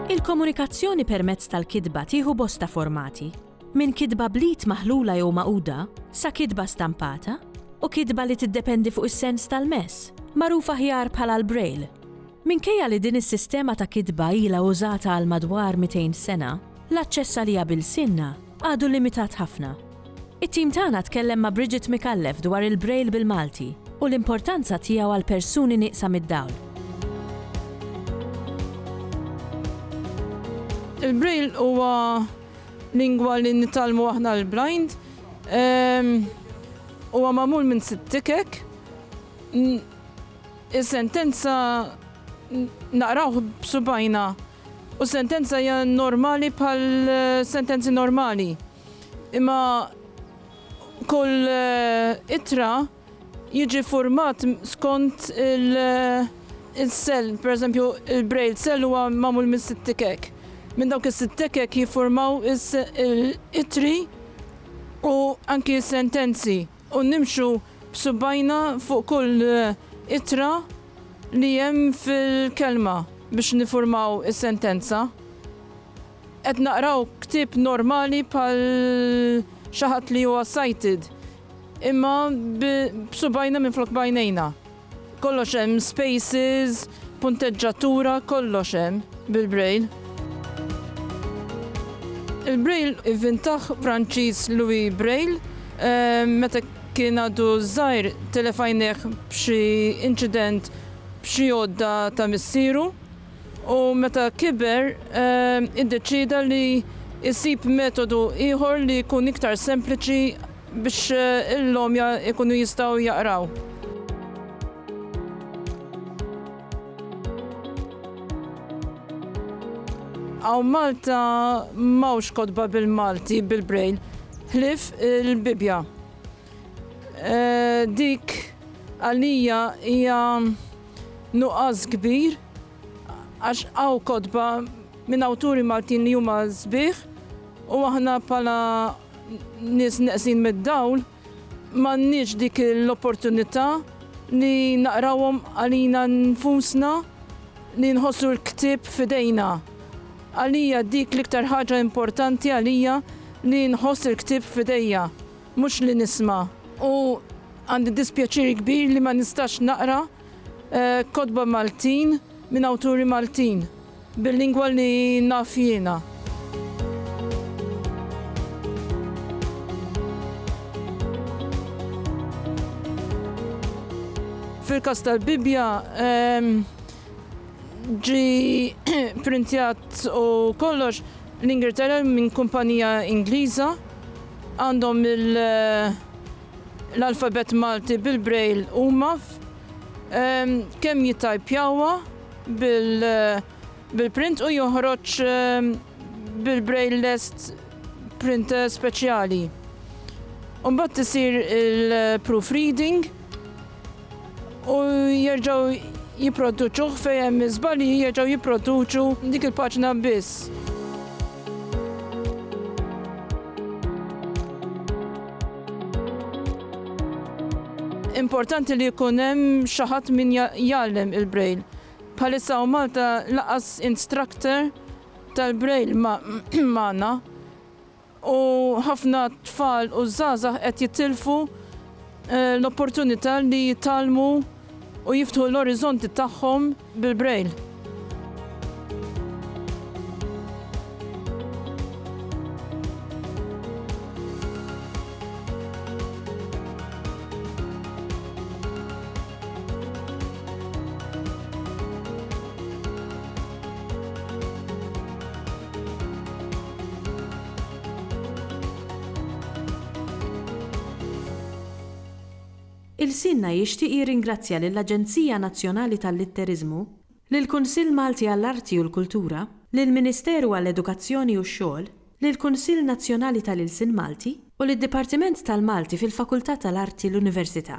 Il-komunikazzjoni permezz tal-kidba tieħu bosta formati, minn kidba bliet maħlula jew maquda sa kidba stampata u kidba li tiddependi fuq is-sens tal-mess, magħrufa aħjar bħala l-Braille. Minkejja li din is-sistema ta' kidba ilha użata għal madwar 200 sena, l-aċċess għaliha bil-sinna għadu limitat ħafna. It-tim tagħna tkellem ma' Bridget Mikallef dwar il-Braille bil-Malti u l-importanza tiegħu għal persuni nieqsa mid-dawl. Il-Braille huwa lingwa li nitalmu aħna l-blind. Huwa magħmul minn 6 tikek. Is-sentenza naqrawh b'subajna u sentenza hija normali bħal sentenzi normali. Imma kull ittra jiġi format skont il-sell, pereżempju il-Braille cell huwa magħmul minn 6 tikek. Minn dawk is-6 tikek jiffurmaw il-ittri u anki sentenzi u nimxu b'subajna fuq kull ittra li hemm fil-kelma biex nifurmaw is-sentenza. Qed naqraw ktieb normali bħal xi ħadd li huwa sighted, imma b'subajna minflok bajnejna. Kollox hemm spaces, punteġġatura, kollox hemm bil-Braille. Il-Braille ivvintaħ Franċiż Louis Braille meta kien għadu żgħir telefajneħ b'xi inċident b'xi għodda ta' missieru u meta kiber iddeċida li jsib metodu ieħor li jkun iktar sempliċi biex il-lomja jkunu jistgħu jaqraw. Għaw Malta mawx kodba bil-Malti, bil-Braille, ħlif il-Bibja. Dik għalija hija nuqqas kbir, għax għaw kodba minn awturi Maltin li huma sbieħ u aħna bħala nies neqsin mid-dawl m'għandniex dik l-opportunità li naqrawhom għalina nfusna li nħossu l-ktieb f'idejna. Għalija dik l-iktar ħaġa importanti għalija li nħoss il-ktieb f'idejja, mhux li nisma'. U għandi dispjaċir kbir li ma nistax naqra kodba Maltin minn awturi Maltin bil-lingwa li naf jiena. Fil-każ tal-Bibja ġi printjat u kollox l-Ingilterra minn kumpanija Ingliża għandhom l-alfabet Malti bil-Braille huma kemm jittajpjawha bil-print u joħroġ bil-Braille lest print speċjali. U mbagħad isir il-proofreading u jerġgħu jipproduċuh fejn hemm iżbalji jerġgħu jipproduċu dik il-paġna biss. Importanti li jkun hemm xi ħadd min jgħallem il-Braille. Bħalissa Malta laqas instructor tal-Braille magħna u ħafna tfal u żgħażagħ qed jitilfu l-opportunità li jitalmu u jiftħu l-orizzonti tagħhom bil-Braille. Il-Sinna jixtieq jirringrazzja lill-Aġenzija Nazzjonali tal-Litterizmu, lill-Kunsill Malti għall-Arti u l-Kultura, lill-Ministeru għall-Edukazzjoni u x-Xogħol, lill-Kunsill Nazzjonali tal-Ilsien Malti u lid-Dipartiment tal-Malti fil-Fakultà tal-Arti l-Università.